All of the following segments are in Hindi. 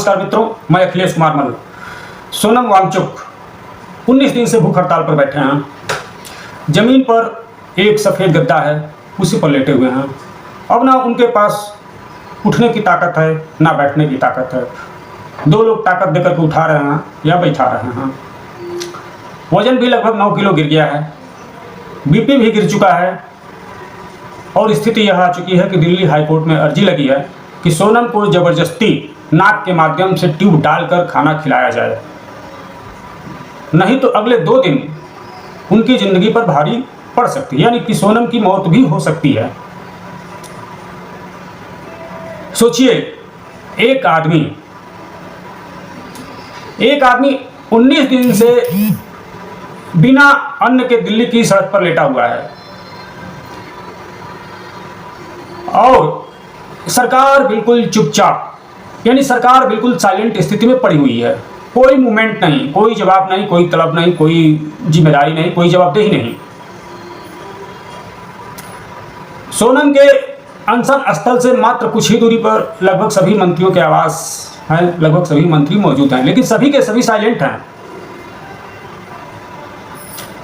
नमस्कार मित्रों, मैं अखिलेश कुमार मल्ल। सोनम वांगचुक 19 दिन से भूख हड़ताल पर बैठे हैं। जमीन पर एक सफ़ेद गद्दा है, उसी पर लेटे हुए हैं। अब ना उनके पास उठने की ताकत है, ना बैठने की ताकत है। दो लोग ताकत देकर के उठा रहे हैं या बैठा रहे हैं। वजन भी लगभग 9 किलो गिर गया है, बीपी भी गिर चुका है और स्थिति यह आ चुकी है कि दिल्ली हाईकोर्ट में अर्जी लगी है कि सोनम को जबरदस्ती नाक के माध्यम से ट्यूब डालकर खाना खिलाया जाए, नहीं तो अगले 2 दिन उनकी जिंदगी पर भारी पड़ सकती है, यानी कि सोनम की मौत भी हो सकती है। सोचिए, एक आदमी 19 दिन से बिना अन्न के दिल्ली की सड़क पर लेटा हुआ है और सरकार बिल्कुल चुपचाप, यानी सरकार बिल्कुल साइलेंट स्थिति में पड़ी हुई है। कोई मूवमेंट नहीं, कोई जवाब नहीं, कोई तलब नहीं, कोई जिम्मेदारी नहीं, कोई जवाबदेही नहीं। सोनम के अनशन स्थल से मात्र कुछ ही दूरी पर लगभग सभी मंत्रियों के आवास हैं, लगभग सभी मंत्री मौजूद हैं, लेकिन सभी के सभी साइलेंट हैं।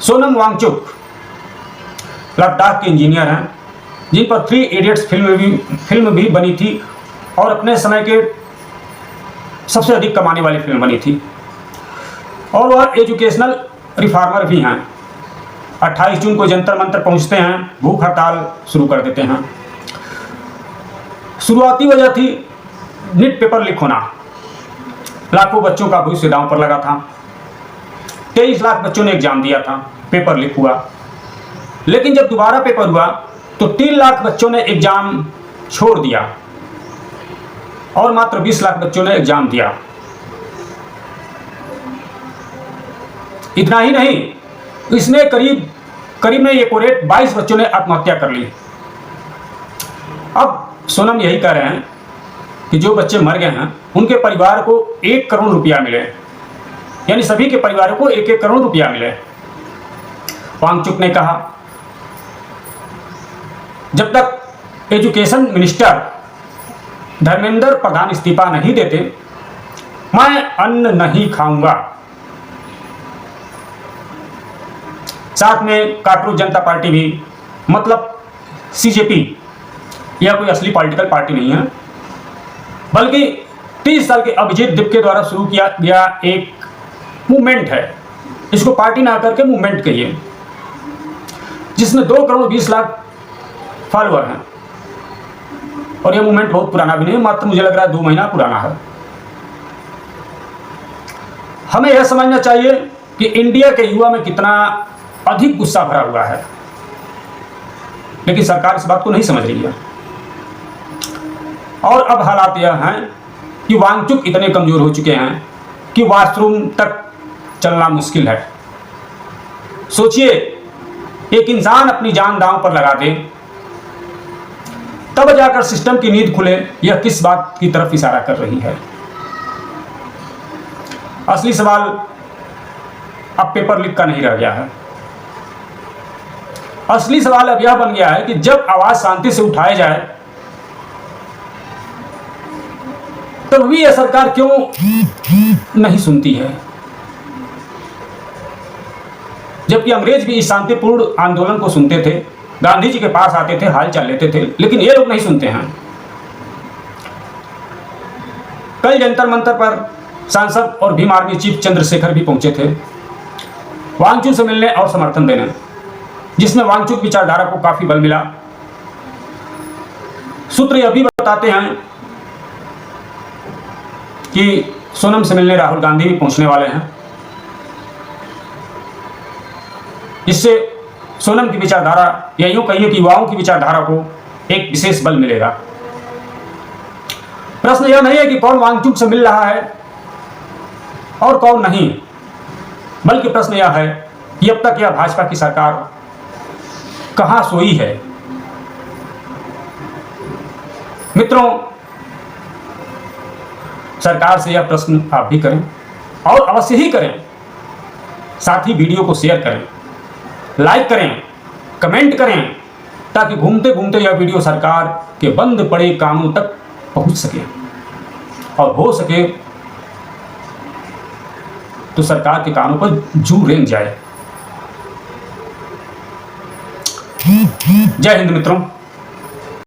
सोनम वांगचुक लद्दाख के इंजीनियर हैं, जिन पर 3 इडियट्स फिल्म भी बनी थी और अपने समय के सबसे अधिक कमाने वाली फिल्म बनी थी। और वह एजुकेशनल रिफॉर्मर भी हैं। 28 जून को जंतर मंतर पहुंचते हैं, भूख हड़ताल शुरू कर देते हैं। शुरुआती वजह थी नीट पेपर लीक होना। लाखों बच्चों का भविष्य दांव पर लगा था। 23 लाख बच्चों ने एग्जाम दिया था, पेपर लीक हुआ। लेकिन जब दोबारा पेपर हुआ तो 3 लाख बच्चों ने एग्जाम छोड़ दिया और मात्र 20 लाख बच्चों ने एग्जाम दिया। इतना ही नहीं, इसमें करीब में एकोरेट 22 बच्चों ने आत्महत्या कर ली। अब सोनम यही कह रहे हैं कि जो बच्चे मर गए हैं उनके परिवार को 1 करोड़ रुपया मिले, यानी सभी के परिवारों को 1-1 करोड़ रुपया मिले। वांगचुक ने कहा, जब तक एजुकेशन मिनिस्टर धर्मेंद्र प्रधान इस्तीफा नहीं देते, मैं अन्न नहीं खाऊंगा। साथ में काकरोच जनता पार्टी भी, मतलब सीजेपी, यह कोई असली पॉलिटिकल पार्टी नहीं है, बल्कि 30 साल के अभिजीत दिप्के द्वारा शुरू किया गया एक मूवमेंट है। इसको पार्टी ना करके मूवमेंट कहिए, जिसमें 2 करोड़ 20 लाख फॉलोअर हैं। और यह मूवमेंट बहुत पुराना भी नहीं, मात्र मुझे लग रहा है 2 महीना पुराना है। हमें यह समझना चाहिए कि इंडिया के युवा में कितना अधिक गुस्सा भरा हुआ है, लेकिन सरकार इस बात को नहीं समझ रही है। और अब हालात यह हैं कि वांगचुक इतने कमजोर हो चुके हैं कि वॉशरूम तक चलना मुश्किल है। सोचिए, एक इंसान अपनी जान दांव पर लगा दे, तब जाकर सिस्टम की नींद खुले। यह किस बात की तरफ इशारा कर रही है? असली सवाल अब पेपर लीक का नहीं रह गया है। असली सवाल अब यह बन गया है कि जब आवाज शांति से उठाई जाए, तब भी यह सरकार क्यों नहीं सुनती है? जबकि अंग्रेज भी इस शांतिपूर्ण आंदोलन को सुनते थे, गांधी जी के पास आते थे, हाल चाल लेते थे, लेकिन ये लोग नहीं सुनते हैं। कल जंतर मंतर पर सांसद और भीम आर्मी चीफ चंद्रशेखर भी पहुंचे थे वांगचुक से मिलने और समर्थन देने, जिसमें वांगचुक विचारधारा को काफी बल मिला। सूत्र यह भी बताते हैं कि सोनम से मिलने राहुल गांधी भी पहुंचने वाले हैं, जिससे सोनम की विचारधारा, या यूं कहिए कि युवाओं की विचारधारा को एक विशेष बल मिलेगा। प्रश्न यह नहीं है कि कौन वांगचुक से मिल रहा है और कौन नहीं, बल्कि प्रश्न यह है कि अब तक यह भाजपा की सरकार कहां सोई है। मित्रों, सरकार से यह प्रश्न आप भी करें और अवश्य ही करें। साथ ही वीडियो को शेयर करें, लाइक करें, कमेंट करें, ताकि घूमते घूमते यह वीडियो सरकार के बंद पड़े कानों तक पहुंच सके और हो सके तो सरकार के कानों पर जू रेंग जाए। जय हिंद मित्रों।